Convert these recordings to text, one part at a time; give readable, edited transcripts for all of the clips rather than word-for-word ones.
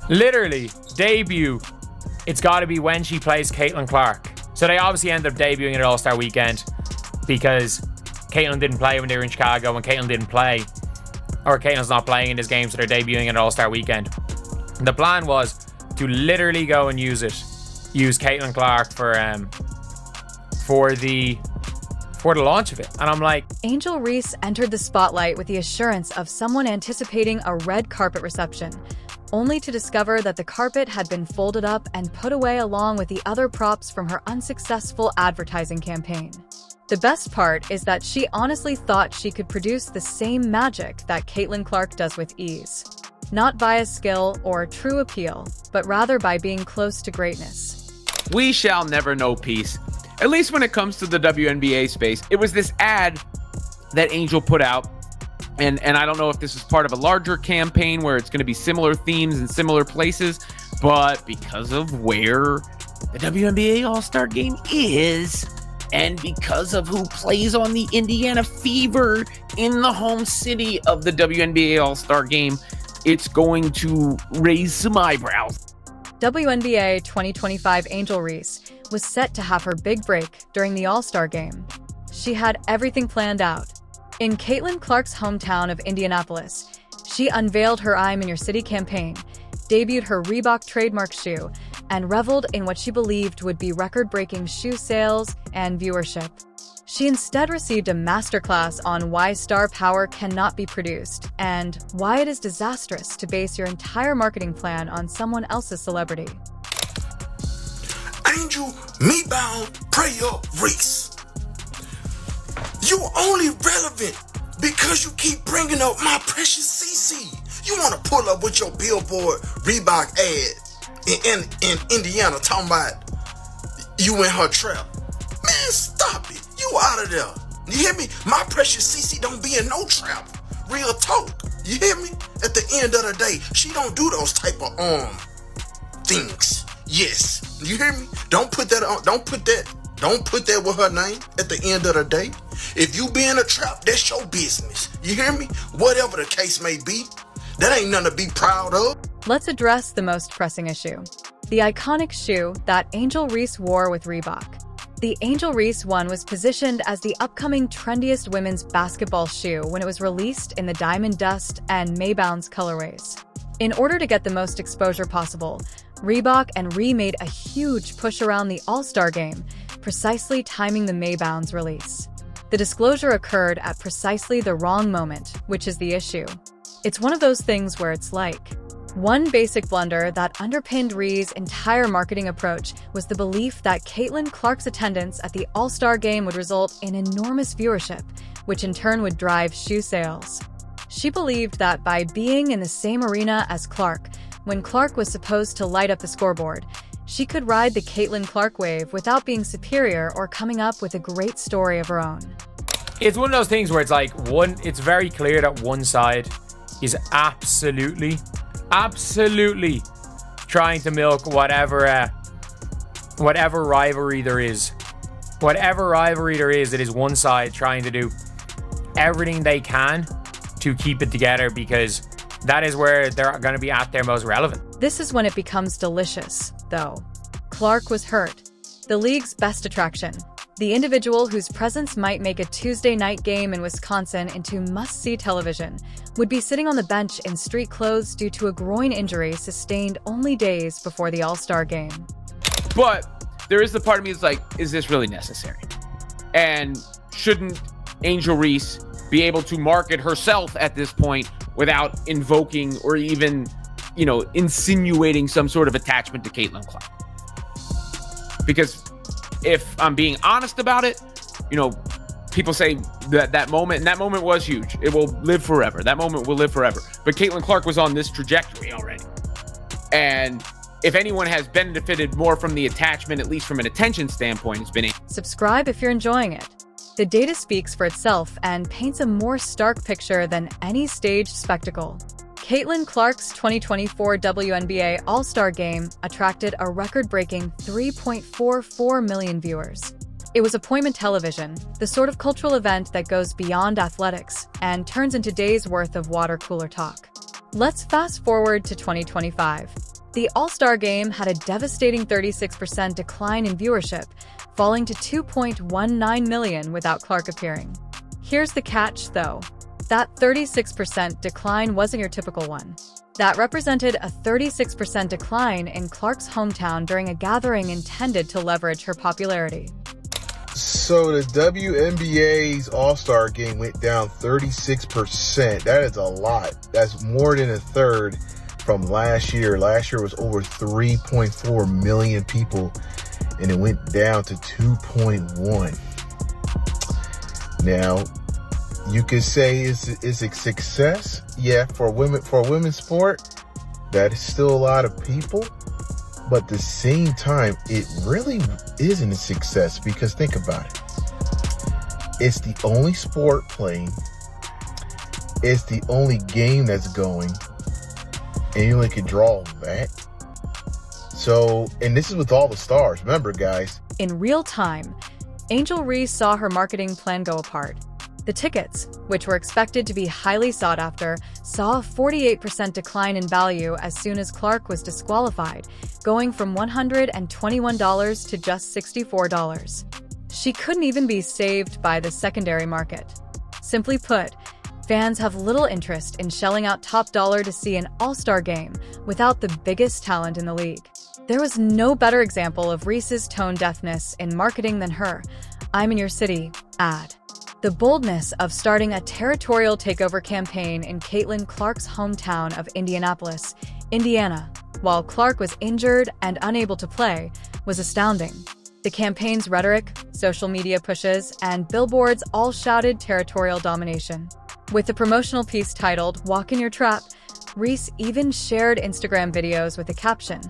Literally, debut. It's got to be when she plays Caitlin Clark. So they obviously ended up debuting at All-Star Weekend because Caitlin didn't play when they were in Chicago, and Caitlin didn't play, or Caitlin's not playing in this game, so they're debuting at All-Star Weekend. The plan was to literally go and use Caitlin Clark for the launch of it. And I'm like, Angel Reese entered the spotlight with the assurance of someone anticipating a red carpet reception, only to discover that the carpet had been folded up and put away along with the other props from her unsuccessful advertising campaign. The best part is that she honestly thought she could produce the same magic that Caitlin Clark does with ease. Not via skill or true appeal, but rather by being close to greatness. We shall never know peace, at least when it comes to the WNBA space. It was this ad that Angel put out, and I don't know if this is part of a larger campaign where it's going to be similar themes in similar places, but because of where the WNBA All-Star Game is, and because of who plays on the Indiana Fever in the home city of the WNBA All-Star Game, it's going to raise some eyebrows. WNBA 2025 Angel Reese was set to have her big break during the All-Star Game. She had everything planned out. In Caitlin Clark's hometown of Indianapolis, she unveiled her I'm in Your City campaign, debuted her Reebok trademark shoe, and reveled in what she believed would be record-breaking shoe sales and viewership. She instead received a masterclass on why star power cannot be produced and why it is disastrous to base your entire marketing plan on someone else's celebrity. Angel me-bound prayer Reese. You're only relevant because you keep bringing up my precious CC. You want to pull up with your Billboard Reebok ad in Indiana talking about you in her trap. Man, stop it. You out of there. You hear me? My precious CC don't be in no trap. Real talk. You hear me? At the end of the day, she don't do those type of things. Yes. You hear me? Don't put that with her name at the end of the day. If you be in a trap, that's your business. You hear me? Whatever the case may be, that ain't nothing to be proud of. Let's address the most pressing issue. The iconic shoe that Angel Reese wore with Reebok. The Angel Reese one was positioned as the upcoming trendiest women's basketball shoe when it was released in the Diamond Dust and Maybounds colorways. In order to get the most exposure possible, Reebok and Ree made a huge push around the All-Star Game, precisely timing the Maybounds release. The disclosure occurred at precisely the wrong moment, which is the issue. It's one of those things where it's like, one basic blunder that underpinned Ree's entire marketing approach was the belief that Caitlin Clark's attendance at the All-Star Game would result in enormous viewership, which in turn would drive shoe sales. She believed that by being in the same arena as Clark, when Clark was supposed to light up the scoreboard, she could ride the Caitlin Clark wave without being superior or coming up with a great story of her own. it's one of those things where it's like it's very clear that one side is absolutely trying to milk whatever rivalry there is. Whatever rivalry there is, it is one side trying to do everything they can to keep it together, because that is where they're going to be at their most relevant. This is when it becomes delicious, though. Clark was hurt. The league's best attraction. The individual whose presence might make a Tuesday night game in Wisconsin into must-see television would be sitting on the bench in street clothes due to a groin injury sustained only days before the All-Star game. But there is the part of me that's like, is this really necessary? And shouldn't Angel Reese be able to market herself at this point without invoking or even, insinuating some sort of attachment to Caitlin Clark? Because if I'm being honest about it, people say that moment, and that moment was huge. It will live forever. That moment will live forever. But Caitlin Clark was on this trajectory already. And if anyone has benefited more from the attachment, at least from an attention standpoint, it's been... Subscribe if you're enjoying it. The data speaks for itself and paints a more stark picture than any staged spectacle. Caitlin Clark's 2024 WNBA All-Star Game attracted a record-breaking 3.44 million viewers. It was appointment television, the sort of cultural event that goes beyond athletics and turns into days' worth of water cooler talk. Let's fast forward to 2025. The All-Star Game had a devastating 36% decline in viewership, falling to 2.19 million without Clark appearing. Here's the catch, though. That 36% decline wasn't your typical one. That represented a 36% decline in Clark's hometown during a gathering intended to leverage her popularity. So the WNBA's All-Star Game went down 36%. That is a lot. That's more than a third from last year. Last year was over 3.4 million people, and it went down to 2.1. Now, you could say it's a success. Yeah, for women's sport, that is still a lot of people. But at the same time, it really isn't a success, because think about it. It's the only sport playing. It's the only game that's going. And you only can draw that. So, and this is with all the stars. Remember, guys. In real time, Angel Reese saw her marketing plan go apart. The tickets, which were expected to be highly sought after, saw a 48% decline in value as soon as Clark was disqualified, going from $121 to just $64. She couldn't even be saved by the secondary market. Simply put, fans have little interest in shelling out top dollar to see an all-star game without the biggest talent in the league. There was no better example of Reese's tone deafness in marketing than her "I'm in your city" ad. The boldness of starting a territorial takeover campaign in Caitlin Clark's hometown of Indianapolis, Indiana, while Clark was injured and unable to play, was astounding. The campaign's rhetoric, social media pushes, and billboards all shouted territorial domination. With the promotional piece titled "Walk in Your Trap," Reese even shared Instagram videos with the caption,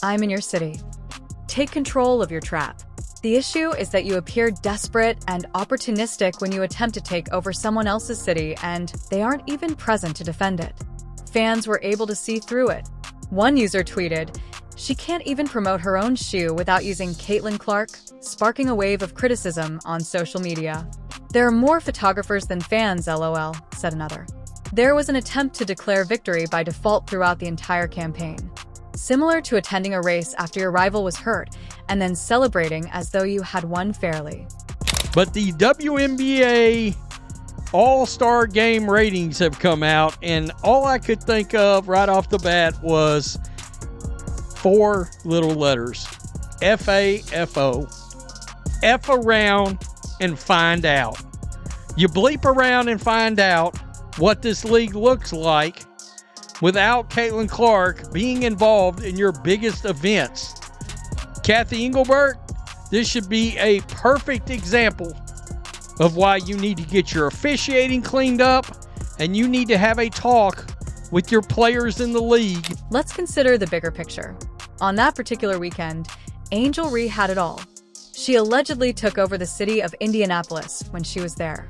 "I'm in your city. Take control of your trap." The issue is that you appear desperate and opportunistic when you attempt to take over someone else's city and they aren't even present to defend it. Fans were able to see through it. One user tweeted, "She can't even promote her own shoe without using Caitlin Clark," sparking a wave of criticism on social media. "There are more photographers than fans, LOL," said another. There was an attempt to declare victory by default throughout the entire campaign. Similar to attending a race after your rival was hurt and then celebrating as though you had won fairly. But the WNBA All-Star Game ratings have come out, and all I could think of right off the bat was 4 little letters. FAFO. F around and find out. You bleep around and find out what this league looks like without Caitlin Clark being involved in your biggest events. Kathy Engelbert, this should be a perfect example of why you need to get your officiating cleaned up, and you need to have a talk with your players in the league. Let's consider the bigger picture. On that particular weekend, Angel Reese had it all. She allegedly took over the city of Indianapolis when she was there.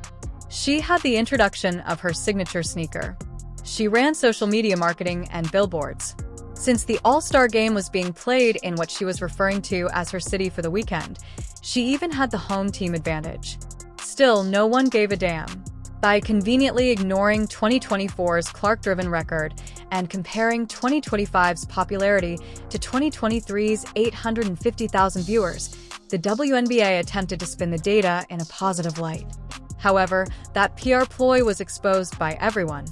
She had the introduction of her signature sneaker. She ran social media marketing and billboards. Since the All-Star Game was being played in what she was referring to as her city for the weekend, she even had the home team advantage. Still, no one gave a damn. By conveniently ignoring 2024's Clark-driven record and comparing 2025's popularity to 2023's 850,000 viewers, the WNBA attempted to spin the data in a positive light. However, that PR ploy was exposed by everyone.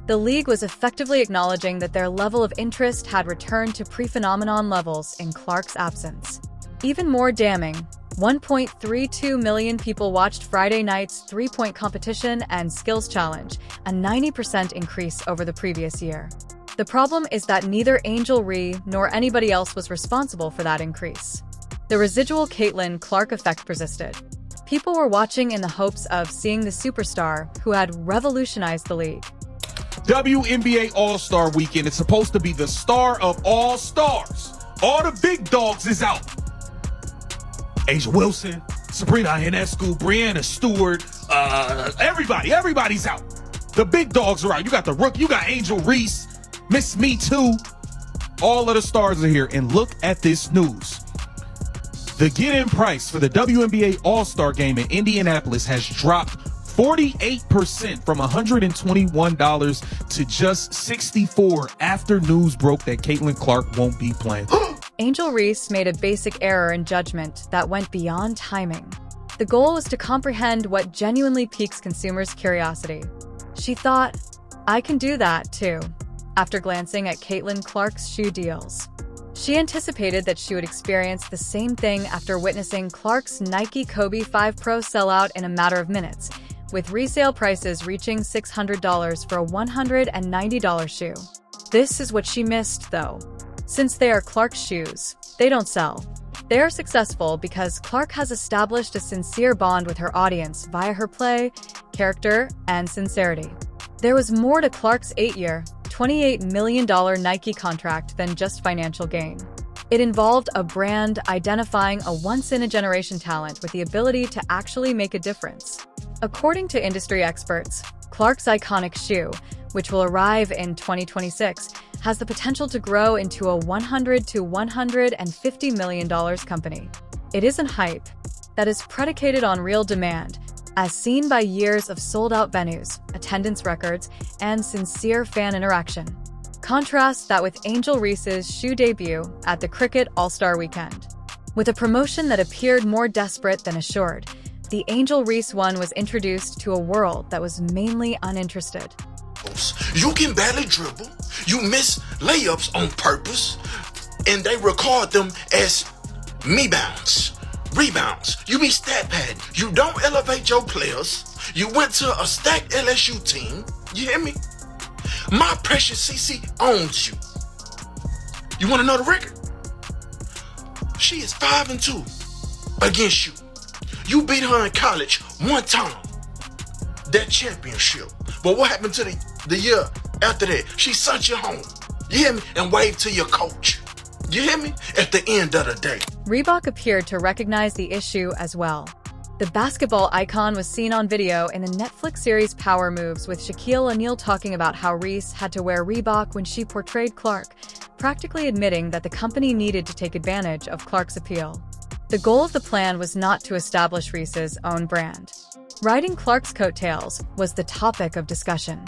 The league was effectively acknowledging that their level of interest had returned to pre-phenomenon levels in Clark's absence. Even more damning, 1.32 million people watched Friday night's three-point competition and skills challenge, a 90% increase over the previous year. The problem is that neither Angel Reese nor anybody else was responsible for that increase. The residual Caitlin Clark effect persisted. People were watching in the hopes of seeing the superstar who had revolutionized the league. WNBA All-Star Weekend is supposed to be the star of all stars. All the big dogs is out. Asia Wilson, Sabrina Ionescu, Brianna Stewart, everybody's out. The big dogs are out. You got the rookie, you got Angel Reese, Miss Me Too. All of the stars are here. And look at this news. The get-in price for the WNBA All-Star Game in Indianapolis has dropped 48% from $121 to just $64 after news broke that Caitlin Clark won't be playing. Angel Reese made a basic error in judgment that went beyond timing. The goal was to comprehend what genuinely piques consumers' curiosity. She thought, I can do that too, after glancing at Caitlin Clark's shoe deals. She anticipated that she would experience the same thing after witnessing Clark's Nike Kobe 5 Pro sell out in a matter of minutes, with resale prices reaching $600 for a $190 shoe. This is what she missed, though. Since they are Clark's shoes, they don't sell. They are successful because Clark has established a sincere bond with her audience via her play, character, and sincerity. There was more to Clark's 8-year, $28 million Nike contract than just financial gain. It involved a brand identifying a once-in-a-generation talent with the ability to actually make a difference. According to industry experts, Clark's iconic shoe, which will arrive in 2026, has the potential to grow into a $100 to $150 million company. It isn't hype. That is predicated on real demand, as seen by years of sold-out venues, attendance records, and sincere fan interaction. Contrast that with Angel Reese's shoe debut at the Cricket All-Star Weekend. With a promotion that appeared more desperate than assured, the Angel Reese one was introduced to a world that was mainly uninterested. You can barely dribble. You miss layups on purpose, and they record them as me-bounds, rebounds. You be stat padding. You don't elevate your players. You went to a stacked LSU team. You hear me? My precious CC owns you. You want to know the record? She is 5-2 against you. You beat her in college one time. That championship. But what happened to the year after that? She sent you home. You hear me? And waved to your coach. You hear me? At the end of the day. Reebok appeared to recognize the issue as well. The basketball icon was seen on video in the Netflix series Power Moves, with Shaquille O'Neal talking about how Reese had to wear Reebok when she portrayed Clark, practically admitting that the company needed to take advantage of Clark's appeal. The goal of the plan was not to establish Reese's own brand. Riding Clark's coattails was the topic of discussion.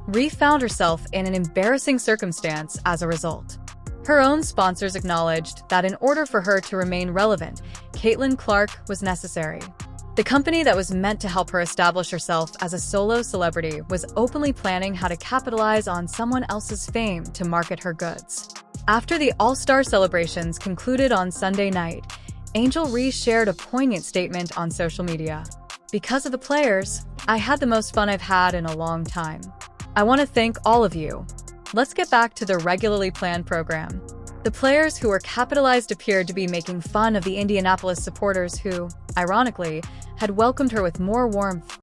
Reese found herself in an embarrassing circumstance as a result. Her own sponsors acknowledged that in order for her to remain relevant, Caitlin Clark was necessary. The company that was meant to help her establish herself as a solo celebrity was openly planning how to capitalize on someone else's fame to market her goods. After the All-Star celebrations concluded on Sunday night, Angel Reese shared a poignant statement on social media. Because of the players, I had the most fun I've had in a long time. I want to thank all of you. Let's get back to the regularly planned program. The players who were capitalized appeared to be making fun of the Indianapolis supporters who, ironically, had welcomed her with more warmth